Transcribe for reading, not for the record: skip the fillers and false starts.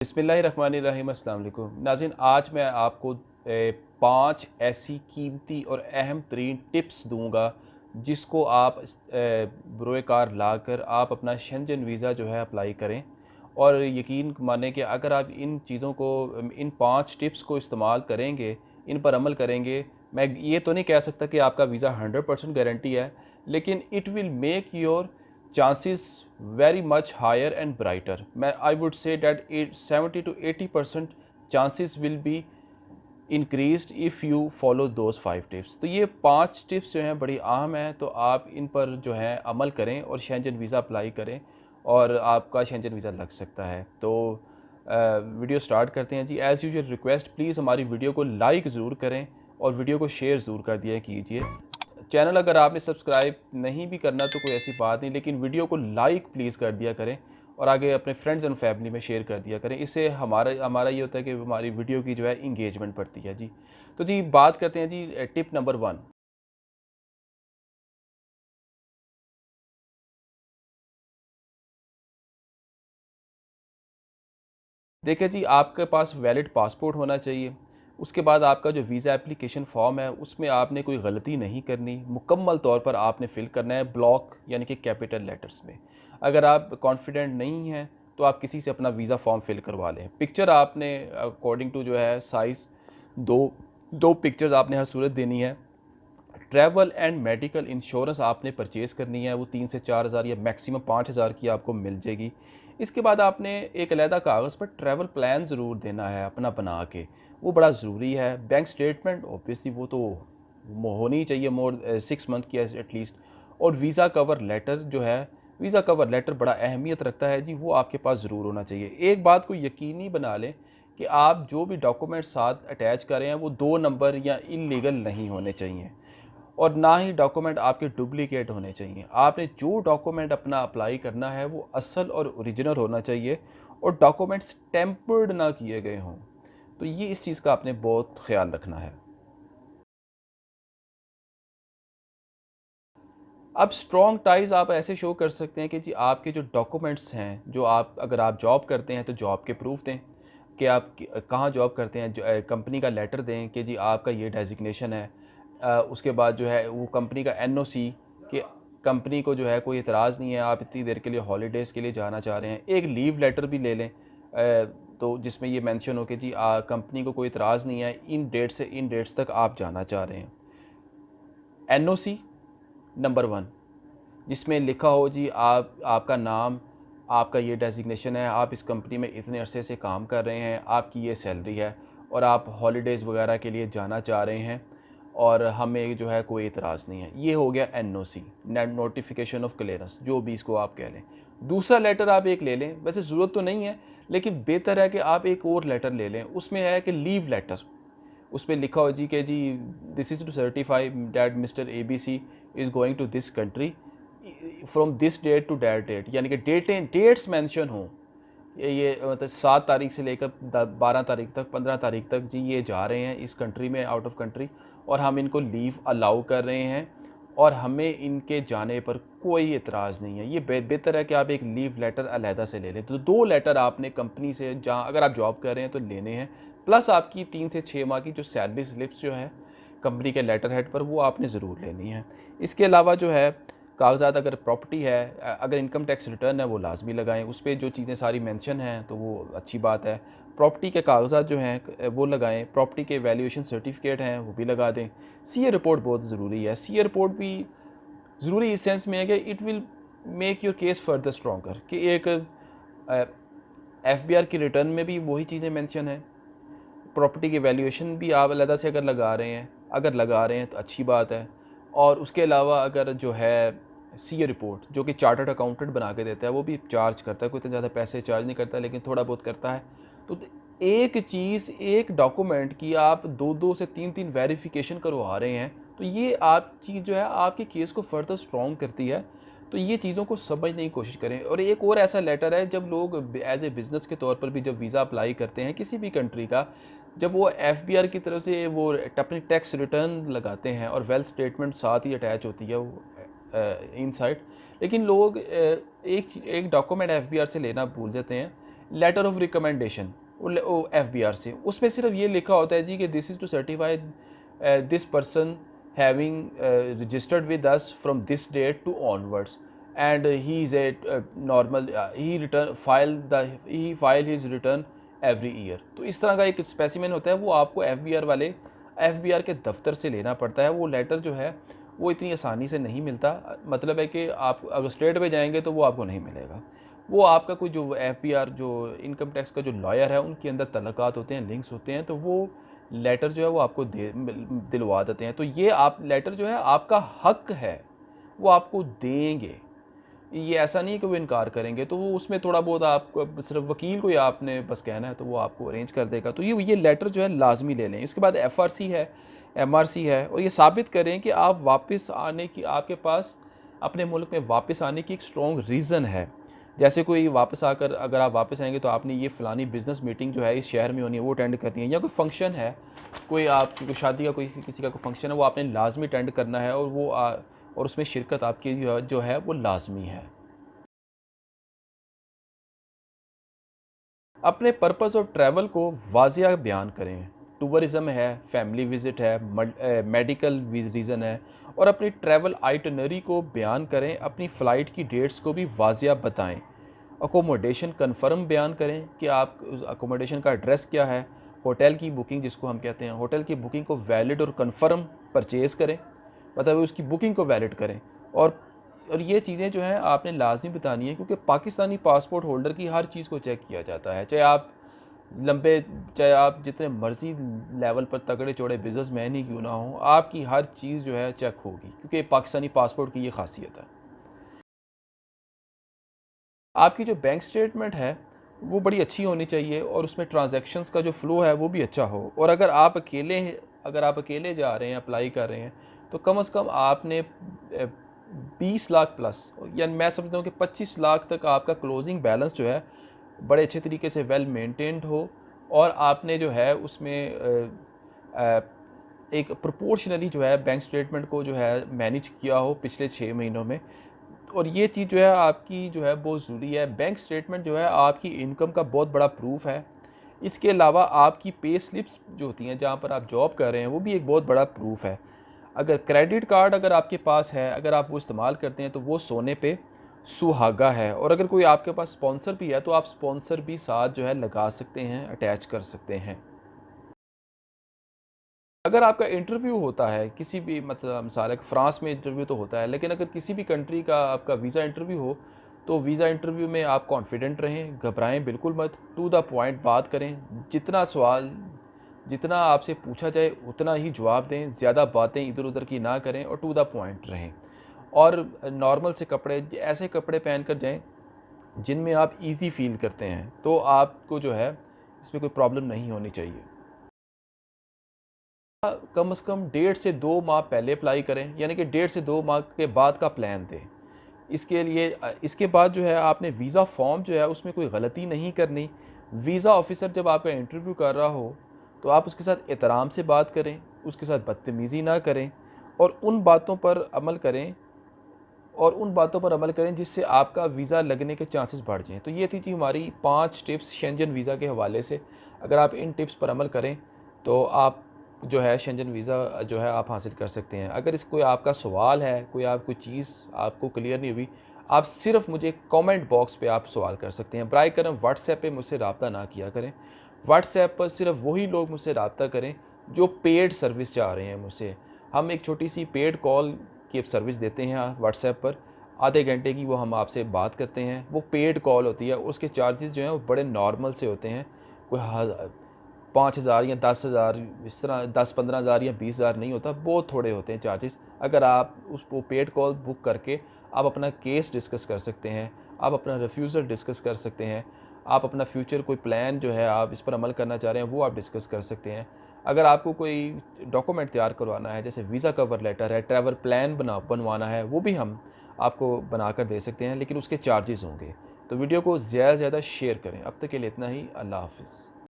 बिस्मिल्लाहिर्रहमानिर्रहीम। अस्सलाम वालेकुम नाज़रीन, आज मैं आपको 5 ऐसी कीमती और अहम तरीन टिप्स दूंगा जिसको आप बरोए कार लाकर आप अपना शेंजन वीज़ा जो है अप्लाई करें। और यकीन माने कि अगर आप इन चीज़ों को, इन 5 टिप्स को इस्तेमाल करेंगे, इन पर अमल करेंगे, मैं ये तो नहीं कह सकता कि आपका वीज़ा 100% गारंटी है, लेकिन it will make your chances very much higher and brighter. I would say that 70 to 80% chances will be increased if you follow those 5 tips. तो ये 5 टिप्स जो हैं बड़ी अहम हैं, तो आप इन पर जो है अमल करें और शेंजन वीज़ा अप्लाई करें और आपका शेंजन वीज़ा लग सकता है। तो वीडियो स्टार्ट करते हैं जी। एज़ यूजुअल रिक्वेस्ट, प्लीज़ हमारी वीडियो को लाइक ज़रूर करें और वीडियो को शेयर ज़रूर कर दिया कीजिए। चैनल अगर आपने सब्सक्राइब नहीं भी करना तो कोई ऐसी बात नहीं, लेकिन वीडियो को लाइक प्लीज़ कर दिया करें और आगे अपने फ्रेंड्स एंड फैमिली में शेयर कर दिया करें। इससे हमारा ये होता है कि हमारी वीडियो की जो है इंगेजमेंट बढ़ती है जी। तो जी बात करते हैं जी टिप नंबर 1। देखिए जी, आपके पास वैलिड पासपोर्ट होना चाहिए। उसके बाद आपका जो वीज़ा एप्लीकेशन फ़ॉर्म है उसमें आपने कोई गलती नहीं करनी, मुकम्मल तौर पर आपने फ़िल करना है ब्लॉक यानी कि कैपिटल लेटर्स में। अगर आप कॉन्फिडेंट नहीं हैं तो आप किसी से अपना वीज़ा फ़ॉर्म फ़िल करवा लें। पिक्चर आपने अकॉर्डिंग टू जो है साइज़, दो दो पिक्चर्स आपने हर सूरत देनी है। ट्रैवल एंड मेडिकल इंश्योरेंस आपने परचेज़ करनी है, वो 3 से 4 हज़ार या मैक्सिमम 5 हज़ार की आपको मिल जाएगी। इसके बाद आपने एक अलहदा कागज़ पर ट्रैवल प्लान ज़रूर देना है अपना बना के, वो बड़ा ज़रूरी है। बैंक स्टेटमेंट ऑब्वियसली वो तो होनी ही चाहिए, मोर 6 मंथ की एटलीस्ट। और वीज़ा कवर लेटर जो है, वीज़ा कवर लेटर बड़ा अहमियत रखता है जी, वो आपके पास ज़रूर होना चाहिए। एक बात को यकीनी बना लें कि आप जो भी डॉक्यूमेंट साथ अटैच कर रहे हैं वो 2 नंबर या इलीगल नहीं होने चाहिए, और ना ही डॉक्यूमेंट आपके डुप्लीकेट होने चाहिए। आपने जो डॉक्यूमेंट अपना अप्लाई करना है वो असल और ओरिजिनल होना चाहिए, और डॉक्यूमेंट्स टेम्पर्ड ना किए गए हों। तो ये इस चीज़ का आपने बहुत ख्याल रखना है। अब स्ट्रॉन्ग टाइज़ आप ऐसे शो कर सकते हैं कि जी आपके जो डॉक्यूमेंट्स हैं, जो आप अगर आप जॉब करते हैं तो जॉब के प्रूफ दें कि आप कहाँ जॉब करते हैं। कंपनी का लेटर दें कि जी आपका ये डेजिग्नेशन है। उसके बाद जो है वो कंपनी का एनओसी, कि कंपनी को जो है कोई इतराज़ नहीं है, आप इतनी देर के लिए हॉलीडेज़ के लिए जाना चाह रहे हैं। एक लीव लेटर भी ले लें, तो जिसमें ये मेंशन हो कि जी कंपनी को कोई इतराज़ नहीं है, इन डेट से इन डेट्स तक आप जाना चाह रहे हैं। एनओसी नंबर 1, जिसमें लिखा हो जी आपका नाम, आपका ये डेजिग्नेशन है, आप इस कंपनी में इतने अरसे से काम कर रहे हैं, आपकी ये सैलरी है और आप हॉलीडेज़ वगैरह के लिए जाना चाह रहे हैं और हमें जो है कोई इतराज़ नहीं है। ये हो गया एनओसी, नोटिफिकेशन ऑफ क्लियरेंस, जो भी इसको आप कह लें। दूसरा लेटर आप एक ले लें, वैसे ज़रूरत तो नहीं है लेकिन बेहतर है कि आप एक और लेटर ले लें। उसमें है कि लीव लेटर, उसमें लिखा हो जी कि जी this is to certify that mister ABC is going to this country from this date to that date, यानी कि डेट्स मेंशन हों। ये मतलब 7 तारीख से लेकर 12 तारीख तक, 15 तारीख तक जी ये जा रहे हैं इस कंट्री में, आउट ऑफ कंट्री, और हम इनको लीव अलाउ कर रहे हैं और हमें इनके जाने पर कोई एतराज़ नहीं है। ये बेहतर है कि आप एक लीव लेटर अलहदा से ले लें। तो 2 लेटर आपने कंपनी से, जहाँ अगर आप जॉब कर रहे हैं तो लेने हैं, प्लस आपकी 3 से 6 माह की जो सैलरी स्लिप्स जो है कंपनी के लेटर हेड पर, वो आपने ज़रूर लेनी है। इसके अलावा जो है कागज़ात, अगर प्रॉपर्टी है, अगर इनकम टैक्स रिटर्न है वो लाजमी लगाएं। उस पर जो चीज़ें सारी मेंशन हैं तो वो अच्छी बात है। प्रॉपर्टी के कागज़ात जो हैं वो लगाएं। प्रॉपर्टी के वैल्यूएशन सर्टिफिकेट हैं वो भी लगा दें। सीए रिपोर्ट बहुत ज़रूरी है। सीए रिपोर्ट भी ज़रूरी इस सेंस में है कि it will make your case further stronger, कि एक FBR की रिटर्न में भी वही चीज़ें मेंशन है। प्रॉपर्टी की वैल्यूएशन भी आप अलग से अगर लगा रहे हैं, तो अच्छी बात है। और उसके अलावा अगर जो है सीए रिपोर्ट, जो कि चार्टर्ड अकाउंटेंट बना के देता है, वो भी चार्ज करता है, कोई इतने ज़्यादा पैसे चार्ज नहीं करता लेकिन थोड़ा बहुत करता है। तो एक चीज़, एक डॉक्यूमेंट की आप 2-2 से 3-3 वेरिफिकेशन करवा रहे हैं, तो ये आप चीज़ जो है आपके केस को फर्दर स्ट्रॉन्ग करती है। तो ये चीज़ों को समझने की कोशिश करें। और एक और ऐसा लेटर है, जब लोग एज ए बिज़नेस के तौर पर भी जब वीज़ा अप्लाई करते हैं किसी भी कंट्री का, जब वो FBR की तरफ से वो अपनी टैक्स रिटर्न लगाते हैं और वेल्थ स्टेटमेंट साथ ही अटैच होती है वो इनसाइड, लेकिन लोग एक डॉक्यूमेंट FBR से लेना भूल जाते हैं। लेटर ऑफ रिकमेंडेशन वो FBR से, उसमें सिर्फ ये लिखा होता है जी कि this is to certify this person having registered with us from this date to onwards and he is a normal he file his return every year. तो इस तरह का एक स्पेसिमेन होता है, वो आपको FBR के दफ्तर से लेना पड़ता है। वो लेटर जो है वो इतनी आसानी से नहीं मिलता, मतलब है कि आप अगर स्टेट पे जाएंगे तो वो आपको नहीं मिलेगा। वो आपका कोई जो FBR जो इनकम टैक्स का जो लॉयर है उनके अंदर तल्लुकात होते हैं, लिंक्स होते हैं, तो वो लेटर जो है वो आपको दिलवा देते हैं। तो ये आप लेटर जो है आपका हक है, वो आपको देंगे। ये ऐसा नहीं है कि वो इनकार करेंगे, तो वो उसमें थोड़ा बहुत आपको सिर्फ वकील को ही आपने बस कहना है तो वो आपको अरेंज कर देगा। तो ये लेटर जो है लाजमी ले लें। इसके बाद FRC है, MRC है, और ये साबित करें कि आप वापस आने की, आपके पास अपने मुल्क में वापस आने की एक स्ट्रॉन्ग रीज़न है। जैसे कोई वापस आकर, अगर आप वापस आएंगे तो आपने ये फ़लानी बिज़नेस मीटिंग जो है इस शहर में होनी है वो अटेंड करनी है, या कोई फंक्शन है, कोई आपकी कोई शादी का कोई किसी का कोई फंक्शन है, वो आपने लाजमी अटेंड करना है, और उसमें शिरकत आपकी जो है वो लाजमी है। अपने पर्पस ऑफ ट्रैवल को वाज़िया बयान करें। टूरिज़्म है, फैमिली विज़िट है, मेडिकल रीज़न है, और अपनी ट्रैवल आइटनरी को बयान करें। अपनी फ़्लाइट की डेट्स को भी वाज़िया बताएं। अकोमोडेशन कन्फर्म बयान करें कि आप अकोमोडेशन का एड्रेस क्या है। होटल की बुकिंग जिसको हम कहते हैं, होटल की बुकिंग को वैलिड और कन्फर्म परचेज़ करें, मतलब उसकी बुकिंग को वैलिड करें। और ये चीज़ें जो हैं आपने लाज़मी बतानी है, क्योंकि पाकिस्तानी पासपोर्ट होल्डर की हर चीज़ को चेक किया जाता है। चाहे आप जितने मर्ज़ी लेवल पर तगड़े चौड़े बिजनेसमैन ही क्यों ना हो, आपकी हर चीज़ जो है चेक होगी, क्योंकि पाकिस्तानी पासपोर्ट की ये खासियत है। आपकी जो बैंक स्टेटमेंट है वो बड़ी अच्छी होनी चाहिए, और उसमें ट्रांजैक्शंस का जो फ़्लो है वो भी अच्छा हो। और अगर आप अकेले जा रहे हैं, अप्लाई कर रहे हैं, तो कम से कम आपने 20 लाख प्लस, या मैं समझता हूँ कि 25 लाख तक आपका क्लोजिंग बैलेंस जो है बड़े अच्छे तरीके से वेल मेंटेन्ड हो, और आपने जो है उसमें एक प्रोपोर्शनली जो है बैंक स्टेटमेंट को जो है मैनेज किया हो पिछले 6 महीनों में। और ये चीज़ जो है आपकी जो है बहुत ज़रूरी है। बैंक स्टेटमेंट जो है आपकी इनकम का बहुत बड़ा प्रूफ है। इसके अलावा आपकी पे स्लिप्स जो होती हैं जहाँ पर आप जॉब कर रहे हैं, वो भी एक बहुत बड़ा प्रूफ है। अगर क्रेडिट कार्ड अगर आपके पास है, अगर आप वो इस्तेमाल करते हैं, तो वो सोने पे सुहागा है। और अगर कोई आपके पास स्पॉन्सर भी है तो आप स्पॉन्सर भी साथ जो है लगा सकते हैं, अटैच कर सकते हैं। अगर आपका इंटरव्यू होता है किसी भी, मतलब मिसाल है कि फ़्रांस में इंटरव्यू तो होता है, लेकिन अगर किसी भी कंट्री का आपका वीज़ा इंटरव्यू हो, तो वीज़ा इंटरव्यू में आप कॉन्फिडेंट रहें, घबराएं बिल्कुल मत, टू द पॉइंट बात करें। जितना आपसे पूछा जाए उतना ही जवाब दें, ज़्यादा बातें इधर उधर की ना करें, और टू द पॉइंट रहें। और नॉर्मल से कपड़े, ऐसे कपड़े पहन कर जाएँ जिनमें आप ईज़ी फ़ील करते हैं, तो आपको जो है इसमें कोई प्रॉब्लम नहीं होनी चाहिए। कम से कम 1.5 से 2 माह पहले अप्लाई करें, यानी कि 1.5 से 2 माह के बाद का प्लान दें। इसके लिए इसके बाद जो है आपने वीज़ा फॉर्म जो है उसमें कोई गलती नहीं करनी। वीज़ा ऑफिसर जब आपका इंटरव्यू कर रहा हो तो आप उसके साथ एहतराम से बात करें, उसके साथ बदतमीज़ी ना करें, और उन बातों पर अमल करें जिससे आपका वीज़ा लगने के चांसेस बढ़ जाएँ। तो ये थी जी हमारी 5 टिप्स शेंजन वीज़ा के हवाले से। अगर आप इन टिप्स पर अमल करें तो आप जो है शेंजन वीज़ा जो है आप हासिल कर सकते हैं। अगर इस कोई आपका सवाल है, कोई चीज़ आपको क्लियर नहीं हुई, आप सिर्फ़ मुझे कमेंट बॉक्स पे आप सवाल कर सकते हैं। बराए करम व्हाट्सएप पे मुझसे रब्ता ना किया करें। व्हाट्सएप पर सिर्फ वही लोग मुझसे रब्ता करें जो पेड सर्विस चाह रहे हैं मुझसे। हम एक छोटी सी पेड कॉल की सर्विस देते हैं व्हाट्सएप पर, आधे घंटे की वो हम आपसे बात करते हैं। वो पेड कॉल होती है, उसके चार्जेस जो हैं वो बड़े नॉर्मल से होते हैं। कोई 5,000 या 10,000, इस तरह 10-15,000 या 20,000 नहीं होता, बहुत थोड़े होते हैं चार्जेस। अगर आप वो पेड कॉल बुक करके आप अपना केस डिस्कस कर सकते हैं, आप अपना रिफ्यूज़ल डिस्कस कर सकते हैं, आप अपना फ्यूचर कोई प्लान जो है आप इस पर अमल करना चाह रहे हैं वो आप डिस्कस कर सकते हैं। अगर आपको कोई डॉक्यूमेंट तैयार करवाना है, जैसे वीज़ा कवर लेटर है, ट्रैवल प्लान बनवाना है, वो भी हम आपको बनाकर दे सकते हैं, लेकिन उसके चार्जेस होंगे। तो वीडियो को ज़्यादा से ज़्यादा शेयर करें। अब तक के लिए इतना ही। अल्लाह हाफ़िज़।